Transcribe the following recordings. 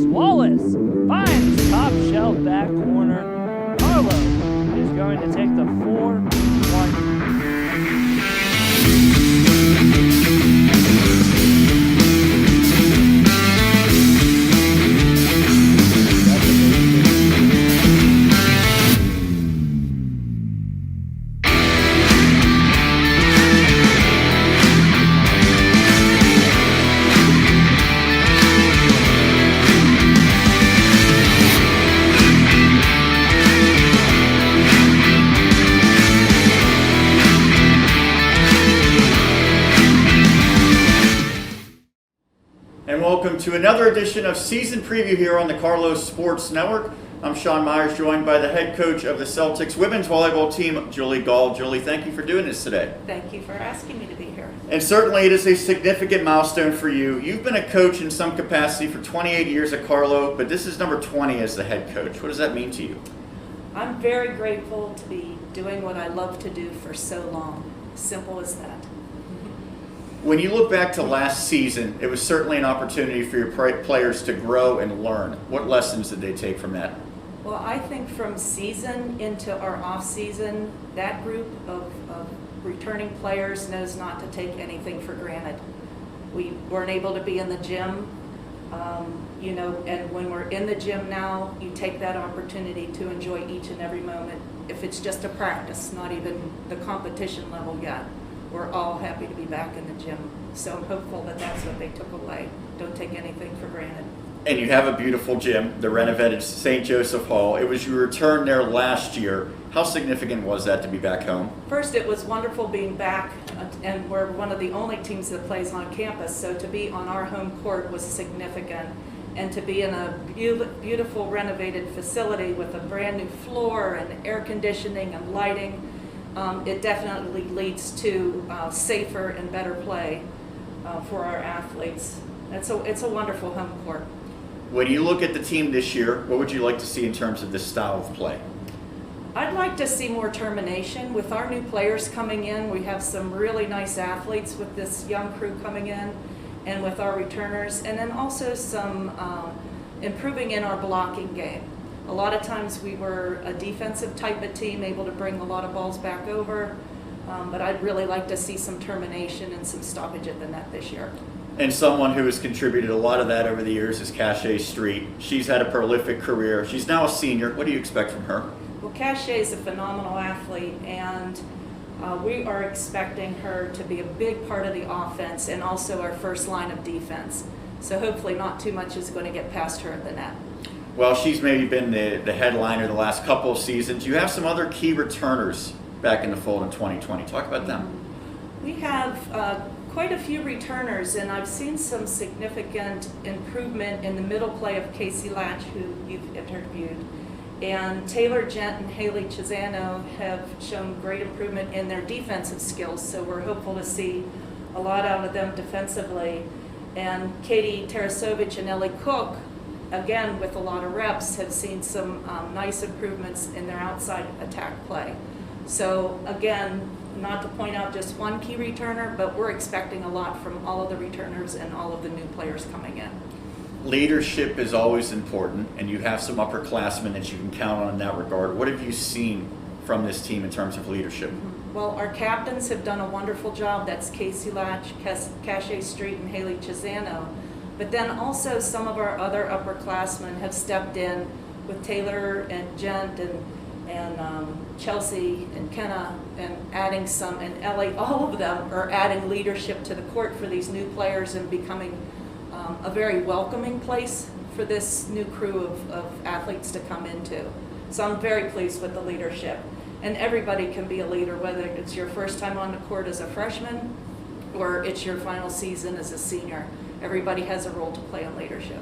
Wallace finds top shelf back corner. Carlow is going to take the 4-1. Welcome to another edition of Season Preview here on the Carlow Sports Network. I'm Sean Meyers, joined by the head coach of the Celtics women's volleyball team, Julie Gaul. Julie, thank you for doing this today. Thank you for asking me to be here. And certainly it is a significant milestone for you. You've been a coach in some capacity for 28 years at Carlow, but this is number 20 as the head coach. What does that mean to you? I'm very grateful to be doing what I love to do for so long. Simple as that. When you look back to last season, it was certainly an opportunity for your players to grow and learn. What lessons did they take from that? Well, I think from season into our off season, that group of returning players knows not to take anything for granted. We weren't able to be in the gym, and when we're in the gym now, you take that opportunity to enjoy each and every moment. If it's just a practice, not even the competition level yet. We're all happy to be back in the gym. So I'm hopeful that that's what they took away. Don't take anything for granted. And you have a beautiful gym, the renovated St. Joseph Hall. It was your return there last year. How significant was that to be back home? First, it was wonderful being back, and we're one of the only teams that plays on campus. So to be on our home court was significant. And to be in a beautiful renovated facility with a brand new floor and air conditioning and lighting, it definitely leads to safer and better play for our athletes. It's a wonderful home court. When you look at the team this year, what would you like to see in terms of this style of play? I'd like to see more termination. With our new players coming in, we have some really nice athletes with this young crew coming in, and with our returners, and then also some improving in our blocking game. A lot of times we were a defensive type of team, able to bring a lot of balls back over, but I'd really like to see some termination and some stoppage at the net this year. And someone who has contributed a lot of that over the years is Kacie Street. She's had a prolific career. She's now a senior. What do you expect from her? Well, Kacie is a phenomenal athlete, and we are expecting her to be a big part of the offense and also our first line of defense. So hopefully not too much is going to get past her at the net. Well, she's maybe been the headliner the last couple of seasons. You have some other key returners back in the fold in 2020. Talk about them. We have quite a few returners, and I've seen some significant improvement in the middle play of Kacie Lach, who you've interviewed. And Taylor Gent and Haley Chisano have shown great improvement in their defensive skills, so we're hopeful to see a lot out of them defensively. And Katie Tarasovich and Ellie Cook, again, with a lot of reps, have seen some nice improvements in their outside attack play. So again, not to point out just one key returner, but we're expecting a lot from all of the returners and all of the new players coming in. Leadership is always important, and you have some upperclassmen that you can count on in that regard. What have you seen from this team in terms of leadership? Well, our captains have done a wonderful job. That's Kacie Lach, Kacie Street, and Haley Chisano. But then also some of our other upperclassmen have stepped in with Taylor and Gent and Chelsea and Kenna, and adding some, and Ellie. All of them are adding leadership to the court for these new players and becoming a very welcoming place for this new crew of athletes to come into. So I'm very pleased with the leadership. And everybody can be a leader, whether it's your first time on the court as a freshman or it's your final season as a senior. Everybody has a role to play in leadership.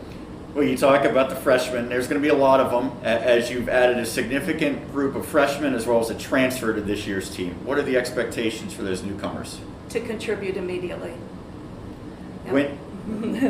Well, you talk about the freshmen. There's going to be a lot of them as you've added a significant group of freshmen as well as a transfer to this year's team. What are the expectations for those newcomers? To contribute immediately. Yep.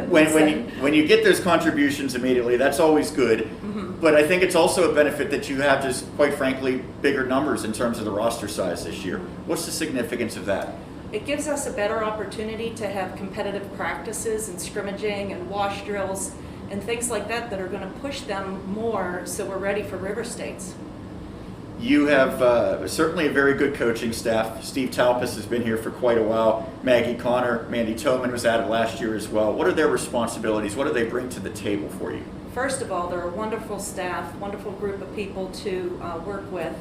When you get those contributions immediately, that's always good. Mm-hmm. But I think it's also a benefit that you have just, quite frankly, bigger numbers in terms of the roster size this year. What's the significance of that? It gives us a better opportunity to have competitive practices and scrimmaging and wash drills and things like that that are going to push them more so we're ready for River States. You have certainly a very good coaching staff. Steve Talpas has been here for quite a while. Maggie Connor, Mandy Toman was added last year as well. What are their responsibilities? What do they bring to the table for you? First of all, they're a wonderful staff, wonderful group of people to work with.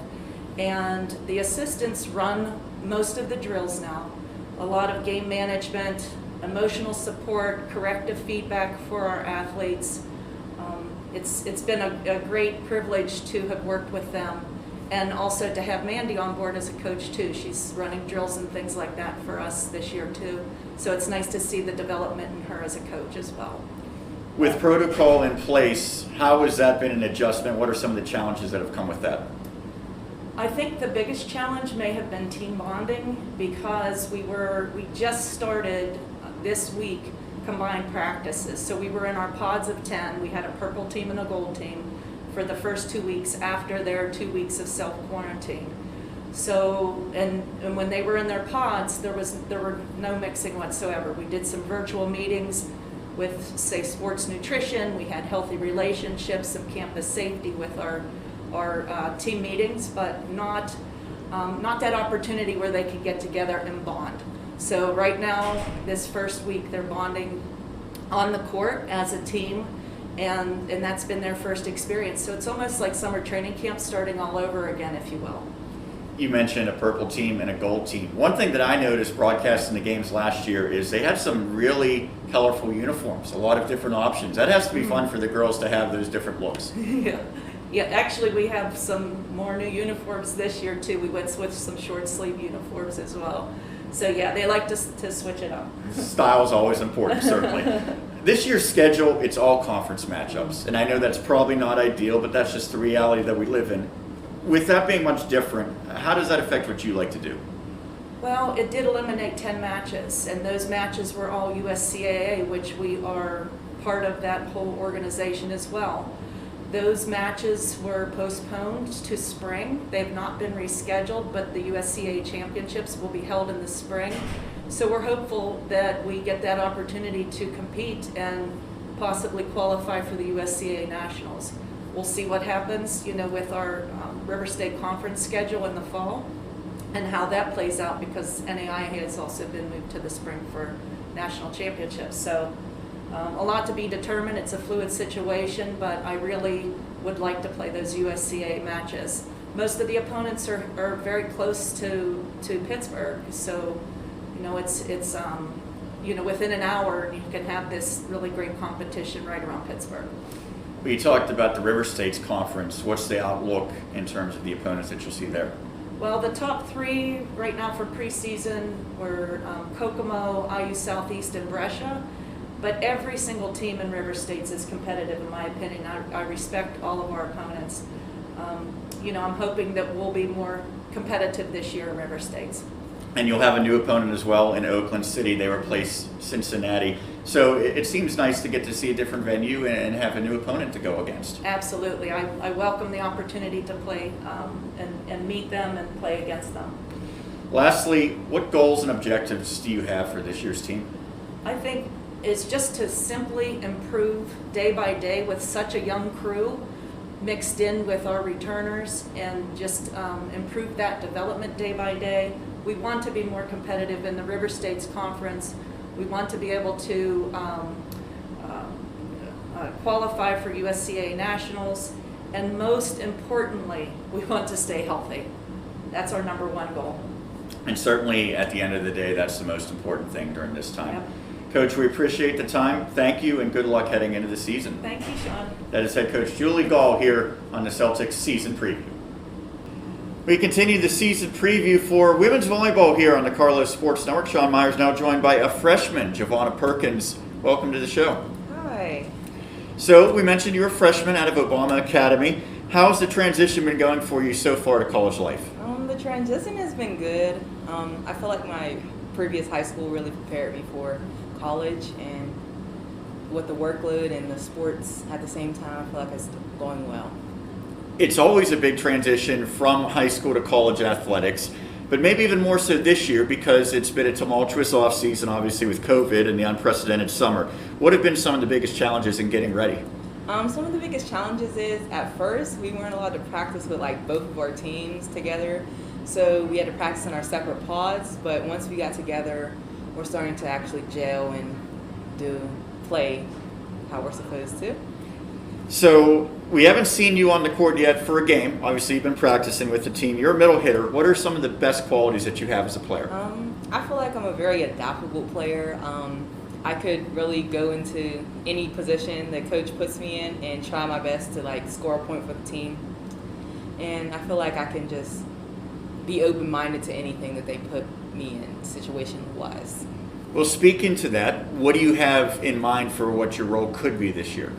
And the assistants run most of the drills now. A lot of game management, emotional support, corrective feedback for our athletes. It's been a great privilege to have worked with them, and also to have Mandy on board as a coach too. She's running drills and things like that for us this year too. So it's nice to see the development in her as a coach as well. With protocol in place, how has that been an adjustment? What are some of the challenges that have come with that? I think the biggest challenge may have been team bonding, because we just started this week combined practices. So we were in our pods of 10. We had a purple team and a gold team for the first 2 weeks after their 2 weeks of self-quarantine. So, and when they were in their pods, there were no mixing whatsoever. We did some virtual meetings with, say, sports nutrition. We had healthy relationships, some campus safety with our team meetings, but not that opportunity where they could get together and bond. So right now, this first week, they're bonding on the court as a team, and that's been their first experience. So it's almost like summer training camp starting all over again, if you will. You mentioned a purple team and a gold team. One thing that I noticed broadcasting the games last year is they had some really colorful uniforms, a lot of different options. That has to be fun for the girls to have those different looks. Yeah, actually we have some more new uniforms this year too. We went with some short sleeve uniforms as well. So yeah, they like to switch it up. Style is always important, certainly. This year's schedule, it's all conference matchups. And I know that's probably not ideal, but that's just the reality that we live in. With that being much different, how does that affect what you like to do? Well, it did eliminate 10 matches, and those matches were all USCAA, which we are part of that whole organization as well. Those matches were postponed to spring. They've not been rescheduled, but the USCAA championships will be held in the spring. So we're hopeful that we get that opportunity to compete and possibly qualify for the USCAA Nationals. We'll see what happens, with our River State Conference schedule in the fall and how that plays out, because NAIA has also been moved to the spring for national championships. So a lot to be determined. It's a fluid situation, but I really would like to play those USCA matches. Most of the opponents are very close to Pittsburgh, so it's within an hour you can have this really great competition right around Pittsburgh. We talked about the River States Conference. What's the outlook in terms of the opponents that you'll see there? Well, the top three right now for preseason were Kokomo, IU Southeast, and Brescia. But every single team in River States is competitive, in my opinion. I respect all of our opponents. I'm hoping that we'll be more competitive this year in River States. And you'll have a new opponent as well in Oakland City. They replace Cincinnati. So it seems nice to get to see a different venue and have a new opponent to go against. Absolutely. I welcome the opportunity to play and meet them and play against them. Lastly, what goals and objectives do you have for this year's team? I think it's just to simply improve day by day with such a young crew mixed in with our returners, and just improve that development day by day. We want to be more competitive in the River States Conference. We want to be able to qualify for USCA Nationals, and most importantly, we want to stay healthy. That's our number one goal. And certainly at the end of the day, that's the most important thing during this time. Yep. Coach, we appreciate the time. Thank you, and good luck heading into the season. Thank you, Sean. That is head coach Julie Gaul here on the Celtics season preview. We continue the season preview for women's volleyball here on the Carlow Sports Network. Sean Meyers now joined by a freshman, Javonna Perkins. Welcome to the show. Hi. So we mentioned you're a freshman out of Obama Academy. How's the transition been going for you so far to college life? The transition has been good. I feel like my previous high school really prepared me for college, and with the workload and the sports at the same time, I feel like it's going well. It's always a big transition from high school to college athletics, but maybe even more so this year because it's been a tumultuous offseason, obviously with COVID and the unprecedented summer. What have been some of the biggest challenges in getting ready? Some of the biggest challenges is at first we weren't allowed to practice with like both of our teams together, so we had to practice in our separate pods. But once we got together, we're starting to actually gel and play how we're supposed to. So we haven't seen you on the court yet for a game. Obviously, you've been practicing with the team. You're a middle hitter. What are some of the best qualities that you have as a player? I feel like I'm a very adaptable player. I could really go into any position that coach puts me in and try my best to like score a point for the team. And I feel like I can just be open-minded to anything that they put me in, situation-wise. Well, speaking to that, what do you have in mind for what your role could be this year?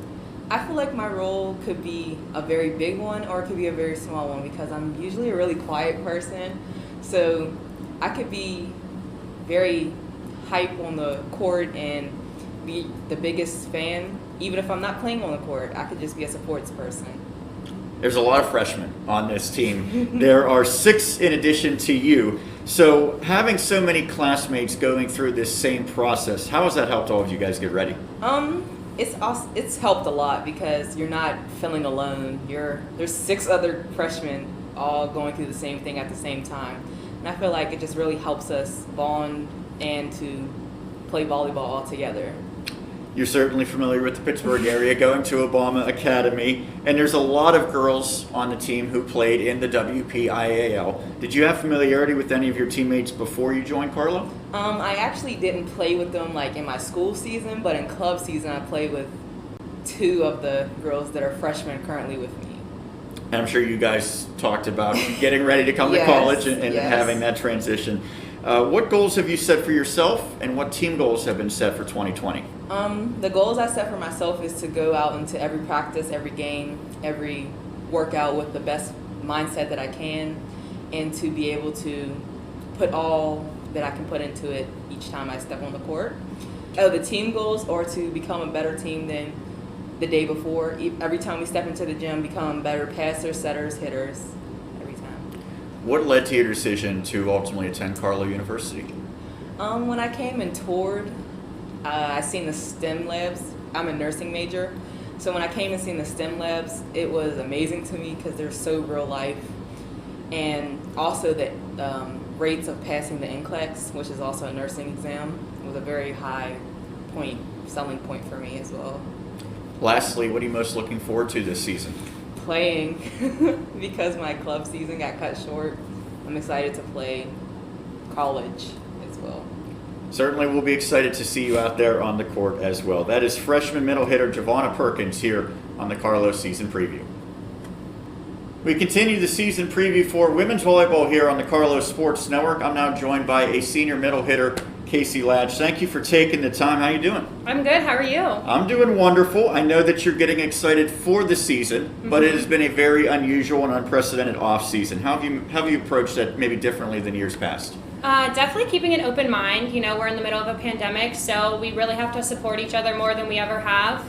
I feel like my role could be a very big one or it could be a very small one because I'm usually a really quiet person. So I could be very hype on the court and be the biggest fan. Even if I'm not playing on the court, I could just be a supports person. There's a lot of freshmen on this team. There are 6 in addition to you. So having so many classmates going through this same process, how has that helped all of you guys get ready? It's helped a lot because you're not feeling alone. There's 6 other freshmen all going through the same thing at the same time. And I feel like it just really helps us bond and to play volleyball all together. You're certainly familiar with the Pittsburgh area, going to Obama Academy, and there's a lot of girls on the team who played in the WPIAL. Did you have familiarity with any of your teammates before you joined Carlow? I actually didn't play with them like in my school season, but in club season I played with 2 of the girls that are freshmen currently with me. And I'm sure you guys talked about getting ready to come to college and having that transition. What goals have you set for yourself, and what team goals have been set for 2020? The goals I set for myself is to go out into every practice, every game, every workout with the best mindset that I can, and to be able to put all that I can put into it each time I step on the court. The team goals are to become a better team than the day before. Every time we step into the gym, become better passers, setters, hitters. What led to your decision to ultimately attend Carlow University? When I came and toured, I seen the STEM labs. I'm a nursing major. So when I came and seen the STEM labs, it was amazing to me because they're so real life. And also the rates of passing the NCLEX, which is also a nursing exam, was a very high selling point for me as well. Lastly, what are you most looking forward to this season? Playing because my club season got cut short. I'm excited to play college as well. Certainly we'll be excited to see you out there on the court as well. That is freshman middle hitter Javonna Perkins here on the Carlow season preview. We continue the season preview for women's volleyball here on the Carlow Sports Network. I'm now joined by a senior middle hitter, Kacie Lach. Thank you for taking the time. How you doing? I'm good. How are you? I'm doing wonderful. I know that you're getting excited for the season, but it has been a very unusual and unprecedented off season. How have you approached that maybe differently than years past? Definitely keeping an open mind. You know, we're in the middle of a pandemic, so we really have to support each other more than we ever have.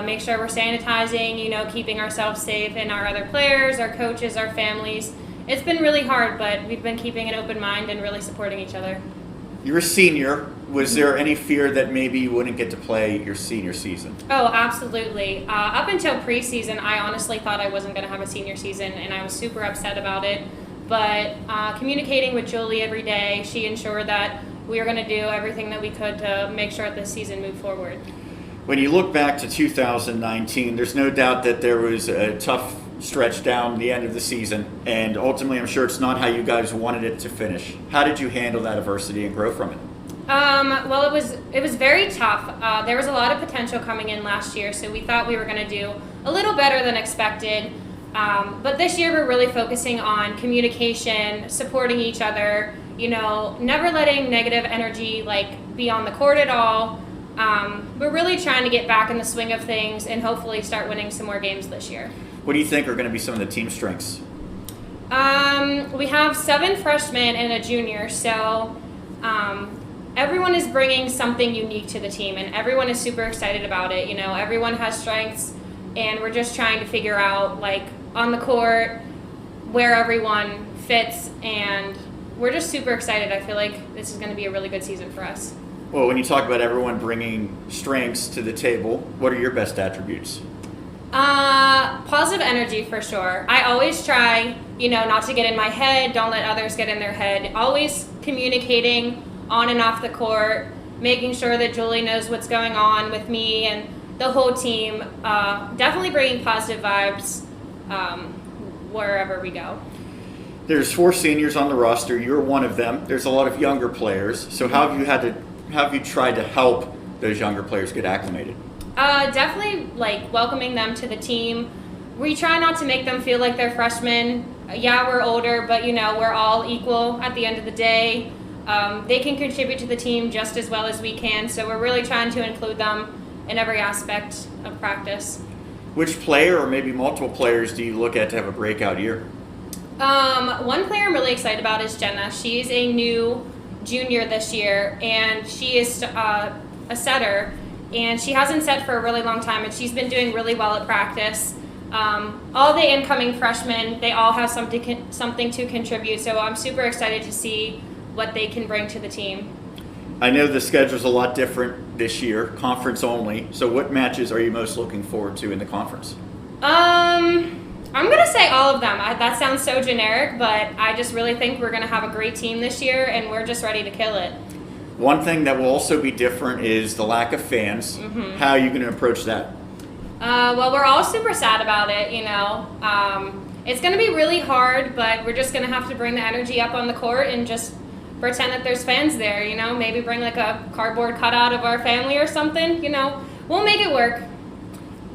Make sure we're sanitizing, you know, keeping ourselves safe and our other players, our coaches, our families. It's been really hard, but we've been keeping an open mind and really supporting each other. You're a senior. Was there any fear that maybe you wouldn't get to play your senior season? Oh, absolutely. Up until preseason, I honestly thought I wasn't going to have a senior season, and I was super upset about it. But communicating with Julie every day, she ensured that we were going to do everything that we could to make sure that this season moved forward. When you look back to 2019, there's no doubt that there was a tough stretch down the end of the season, and ultimately I'm sure it's not how you guys wanted it to finish. How did you handle that adversity and grow from it? Well, it was very tough. There was a lot of potential coming in last year, so we thought we were going to do a little better than expected. But this year we're really focusing on communication, supporting each other, you know, never letting negative energy be on the court at all. We're really trying to get back in the swing of things and hopefully start winning some more games this year. What do you think are going to be some of the team strengths? We have 7 freshmen and a junior, so everyone is bringing something unique to the team, and everyone is super excited about it. You know, everyone has strengths, and we're just trying to figure out, on the court, where everyone fits, and we're just super excited. I feel like this is going to be a really good season for us. Well, when you talk about everyone bringing strengths to the table, what are your best attributes? Positive energy for sure. I always try, not to get in my head, don't let others get in their head. Always communicating on and off the court, making sure that Julie knows what's going on with me and the whole team. Definitely bringing positive vibes wherever we go. There's 4 seniors on the roster. You're one of them. There's a lot of younger players. So how have you tried to help those younger players get acclimated? Definitely welcoming them to the team. We try not to make them feel like they're freshmen. Yeah, we're older, but we're all equal at the end of the day. They can contribute to the team just as well as we can, so we're really trying to include them in every aspect of practice. Which player or maybe multiple players do you look at to have a breakout year? One player I'm really excited about is Jenna. She's a new junior this year, and she is a setter, and she hasn't set for a really long time, and she's been doing really well at practice. All the incoming freshmen, they all have something to contribute, so I'm super excited to see what they can bring to the team. I know the schedule's a lot different this year, conference only. So what matches are you most looking forward to in the conference? I'm going to say all of them. That sounds so generic, but I just really think we're going to have a great team this year, and we're just ready to kill it. One thing that will also be different is the lack of fans. Mm-hmm. How are you going to approach that? Well, we're all super sad about it, It's going to be really hard, but we're just going to have to bring the energy up on the court and just pretend that there's fans there, Maybe bring a cardboard cutout of our family or something, We'll make it work.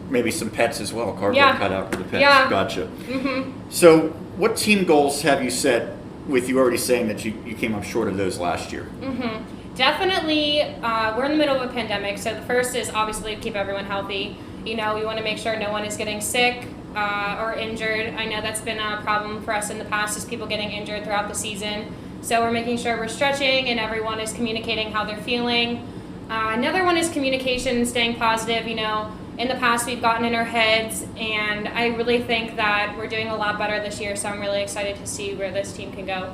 Maybe some pets as well, cardboard cutout for the pets. Yeah. Gotcha. Mm-hmm. So what team goals have you set with you already saying that you came up short of those last year? Mm-hmm. Definitely, we're in the middle of a pandemic, so the first is obviously to keep everyone healthy. We want to make sure no one is getting sick or injured. I know that's been a problem for us in the past, is people getting injured throughout the season. So we're making sure we're stretching and everyone is communicating how they're feeling. Another one is communication and staying positive. In the past we've gotten in our heads, and I really think that we're doing a lot better this year, so I'm really excited to see where this team can go.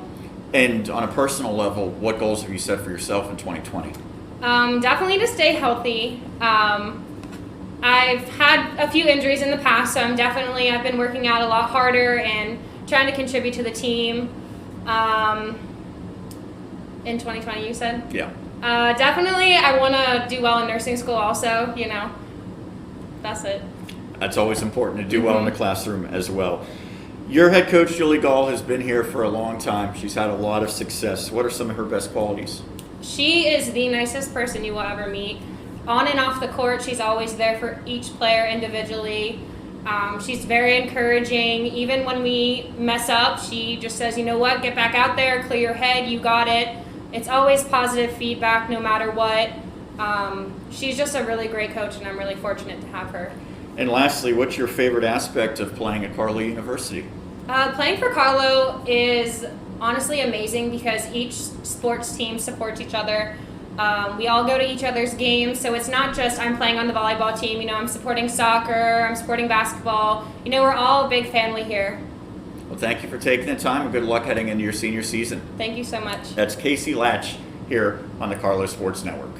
And on a personal level, what goals have you set for yourself in 2020? Definitely to stay healthy. I've had a few injuries in the past, so I've been working out a lot harder and trying to contribute to the team. In 2020, you said? Yeah. Definitely, I want to do well in nursing school also, That's it. That's always important to do well in the classroom as well. Your head coach, Julie Gaul, has been here for a long time. She's had a lot of success. What are some of her best qualities? She is the nicest person you will ever meet. On and off the court, she's always there for each player individually. She's very encouraging. Even when we mess up, she just says, you know what, get back out there, clear your head, you got it. It's always positive feedback no matter what. She's just a really great coach, and I'm really fortunate to have her. And lastly, what's your favorite aspect of playing at Carlow University? Playing for Carlow is honestly amazing because each sports team supports each other. We all go to each other's games, so it's not just I'm playing on the volleyball team, I'm supporting soccer, I'm supporting basketball. We're all a big family here. Well, thank you for taking the time, and good luck heading into your senior season. Thank you so much. That's Kacie Lach here on the Carlow Sports Network.